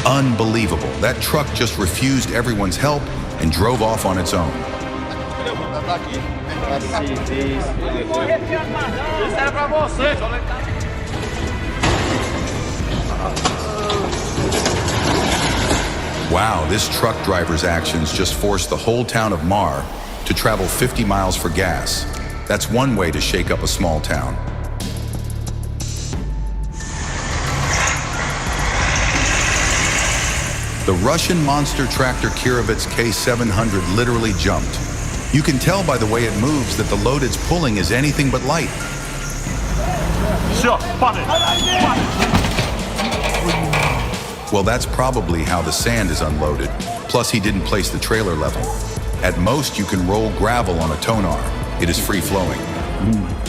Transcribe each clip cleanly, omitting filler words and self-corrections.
Unbelievable. That truck just refused everyone's help and drove off on its own. Wow, this truck driver's actions just forced the whole town of Mar to travel 50 miles for gas. That's one way to shake up a small town. The Russian monster tractor Kirovets K700 literally jumped. You can tell by the way it moves that the load it's pulling is anything but light. Well, that's probably how the sand is unloaded. Plus, he didn't place the trailer level. At most, you can roll gravel on a tonar. It is free-flowing.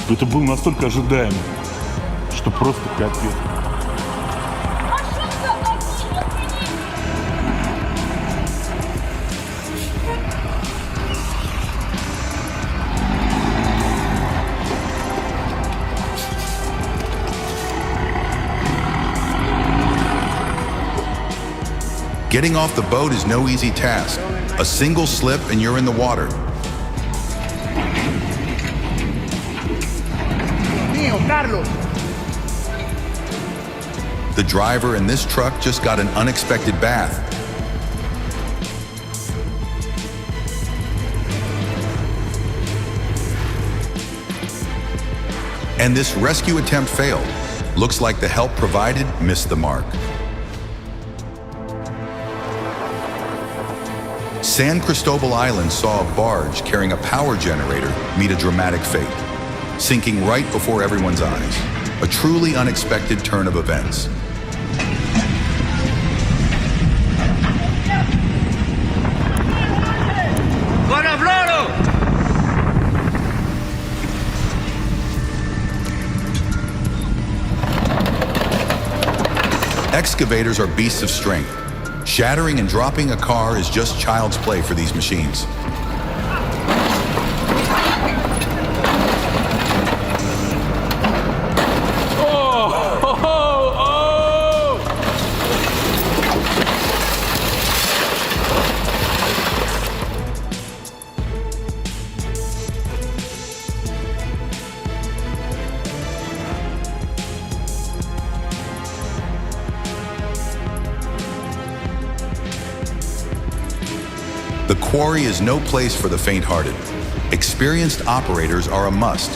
Это было настолько ожидаемо, что просто капец. Getting off the boat is no easy task. A single slip and you're in the water. The driver in this truck just got an unexpected bath. And this rescue attempt failed. Looks like the help provided missed the mark. San Cristobal Island saw a barge carrying a power generator meet a dramatic fate, sinking right before everyone's eyes. A truly unexpected turn of events. Excavators are beasts of strength. Shattering and dropping a car is just child's play for these machines. The quarry is no place for the faint-hearted. Experienced operators are a must,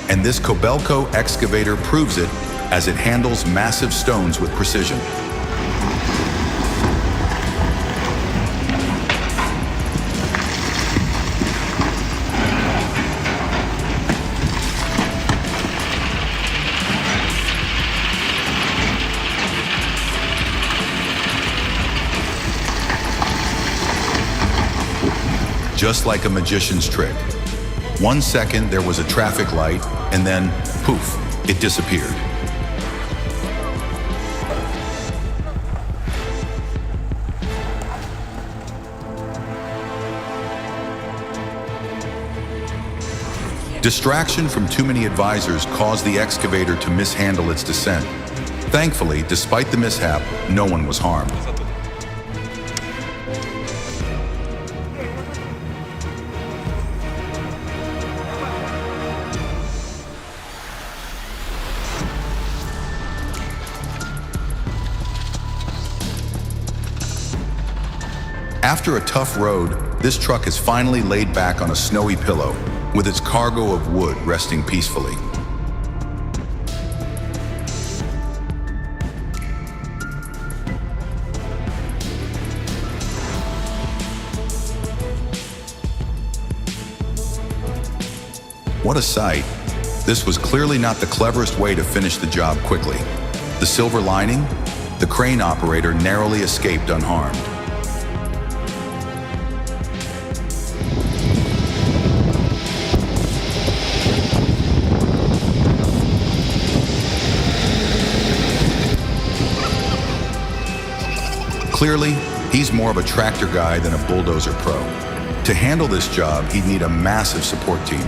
and this Kobelco excavator proves it as it handles massive stones with precision. Just like a magician's trick. 1 second there was a traffic light, and then, poof, it disappeared. Distraction from too many advisors caused the excavator to mishandle its descent. Thankfully, despite the mishap, no one was harmed. After a tough road, this truck is finally laid back on a snowy pillow, with its cargo of wood resting peacefully. What a sight. This was clearly not the cleverest way to finish the job quickly. The silver lining? The crane operator narrowly escaped unharmed. Clearly, he's more of a tractor guy than a bulldozer pro. To handle this job, he'd need a massive support team.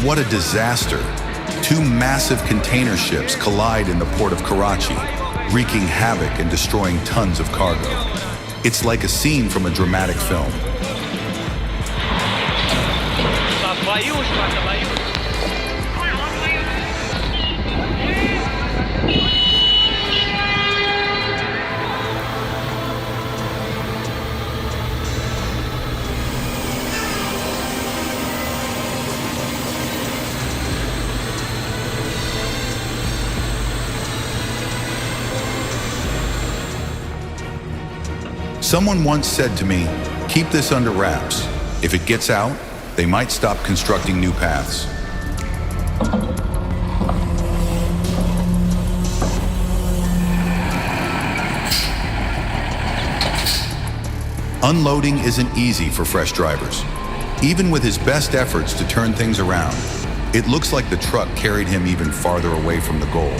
What a disaster. Two massive container ships collide in the port of Karachi, wreaking havoc and destroying tons of cargo. It's like a scene from a dramatic film. Someone once said to me, keep this under wraps. If it gets out, they might stop constructing new paths. Unloading isn't easy for fresh drivers. Even with his best efforts to turn things around, it looks like the truck carried him even farther away from the goal.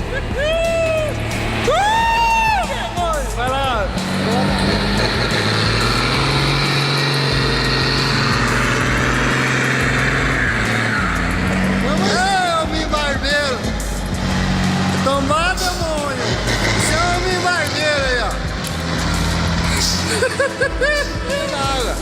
Tomar demônio! Chame barbeiro aí, ó! Nada!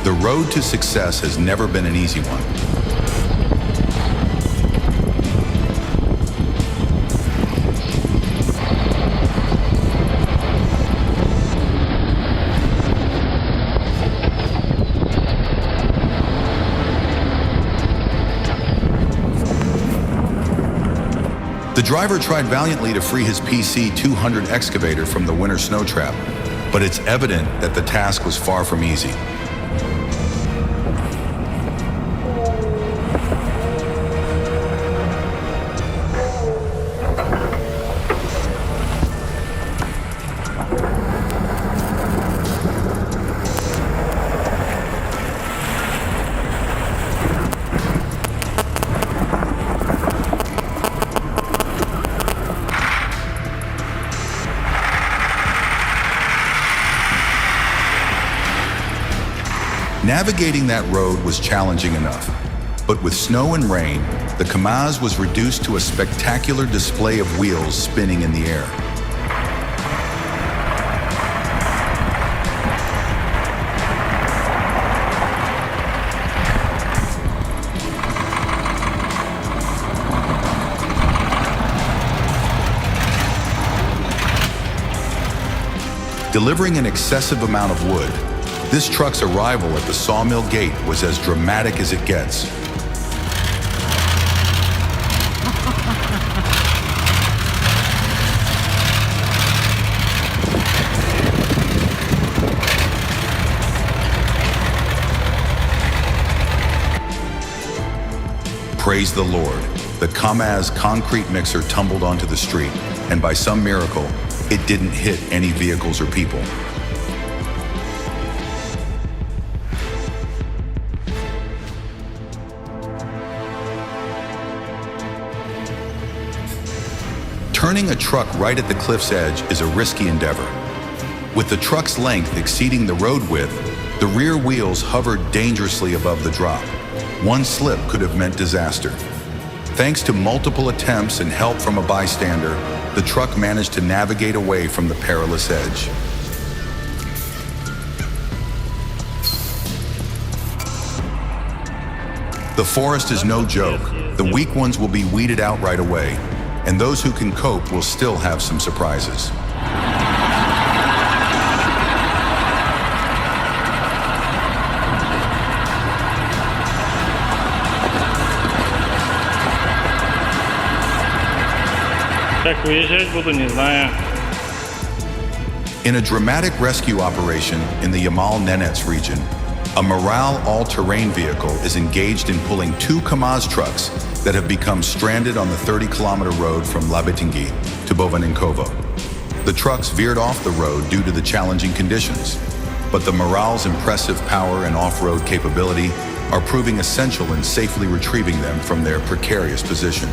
The road to success has never been an easy one. The driver tried valiantly to free his PC-200 excavator from the winter snow trap, but it's evident that the task was far from easy. Navigating that road was challenging enough, but with snow and rain, the Kamaz was reduced to a spectacular display of wheels spinning in the air. Delivering an excessive amount of wood, this truck's arrival at the sawmill gate was as dramatic as it gets. Praise the Lord, the Kamaz concrete mixer tumbled onto the street, and by some miracle, it didn't hit any vehicles or people. Turning a truck right at the cliff's edge is a risky endeavor. With the truck's length exceeding the road width, the rear wheels hovered dangerously above the drop. One slip could have meant disaster. Thanks to multiple attempts and help from a bystander, the truck managed to navigate away from the perilous edge. The forest is no joke. The weak ones will be weeded out right away, and those who can cope will still have some surprises. Как выезжать буду, не знаю. In a dramatic rescue operation in the Yamal Nenets region, A Morale all-terrain vehicle is engaged in pulling 2 Kamaz trucks that have become stranded on the 30-kilometer road from Labetingui to Bovanenkovo. The trucks veered off the road due to the challenging conditions, but the Morale's impressive power and off-road capability are proving essential in safely retrieving them from their precarious position.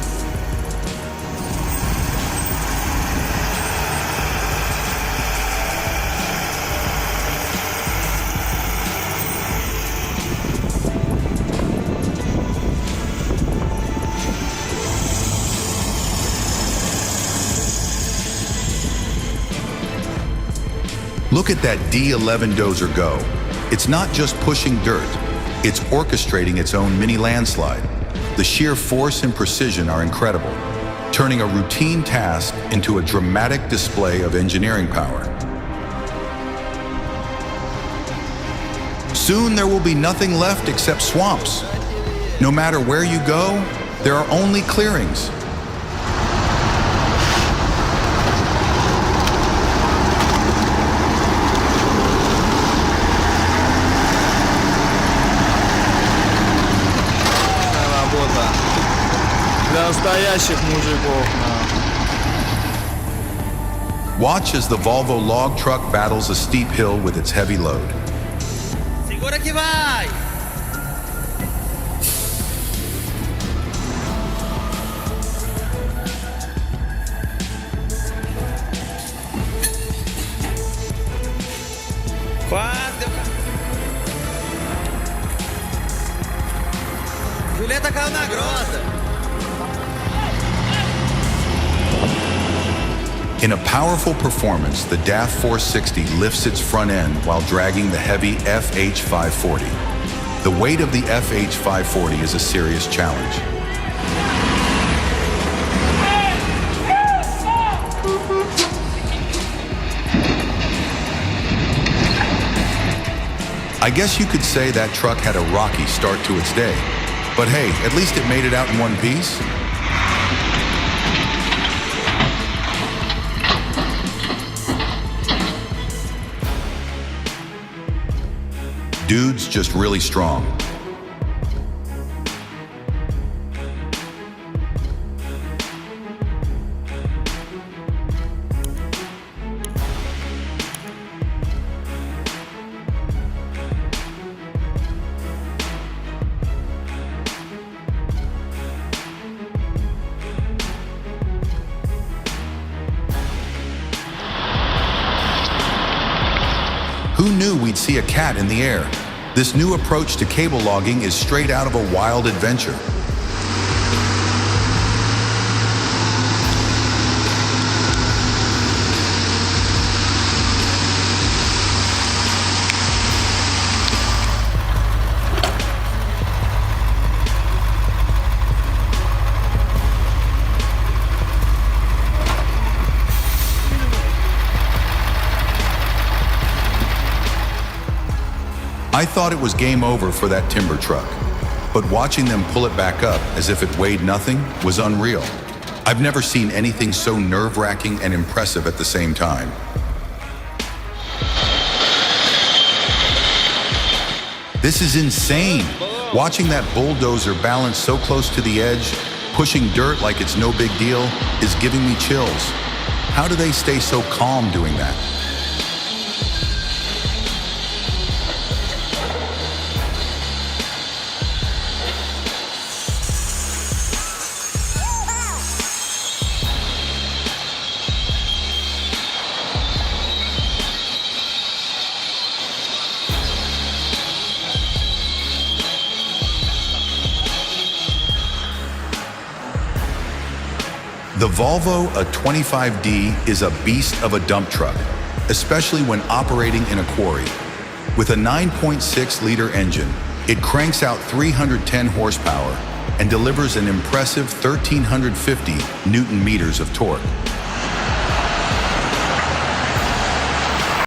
Look at that D11 dozer go. It's not just pushing dirt, it's orchestrating its own mini landslide. The sheer force and precision are incredible, turning a routine task into a dramatic display of engineering power. Soon there will be nothing left except swamps. No matter where you go, there are only clearings. Для настоящих мужиков. Watch as the Volvo log truck battles a steep hill with its heavy load. Segura que vai! Quase deu. Julieta caiu na grota. In a powerful performance, the DAF 460 lifts its front end while dragging the heavy FH540. The weight of the FH540 is a serious challenge. I guess you could say that truck had a rocky start to its day. But hey, at least it made it out in one piece. Dude's just really strong. Who knew we'd see a cat in the air? This new approach to cable logging is straight out of a wild adventure. I thought it was game over for that timber truck, but watching them pull it back up as if it weighed nothing was unreal. I've never seen anything so nerve-wracking and impressive at the same time. This is insane. Watching that bulldozer balance so close to the edge, pushing dirt like it's no big deal, is giving me chills. How do they stay so calm doing that? The Volvo A25D is a beast of a dump truck, especially when operating in a quarry. With a 9.6-liter engine, it cranks out 310 horsepower and delivers an impressive 1,350 Newton meters of torque.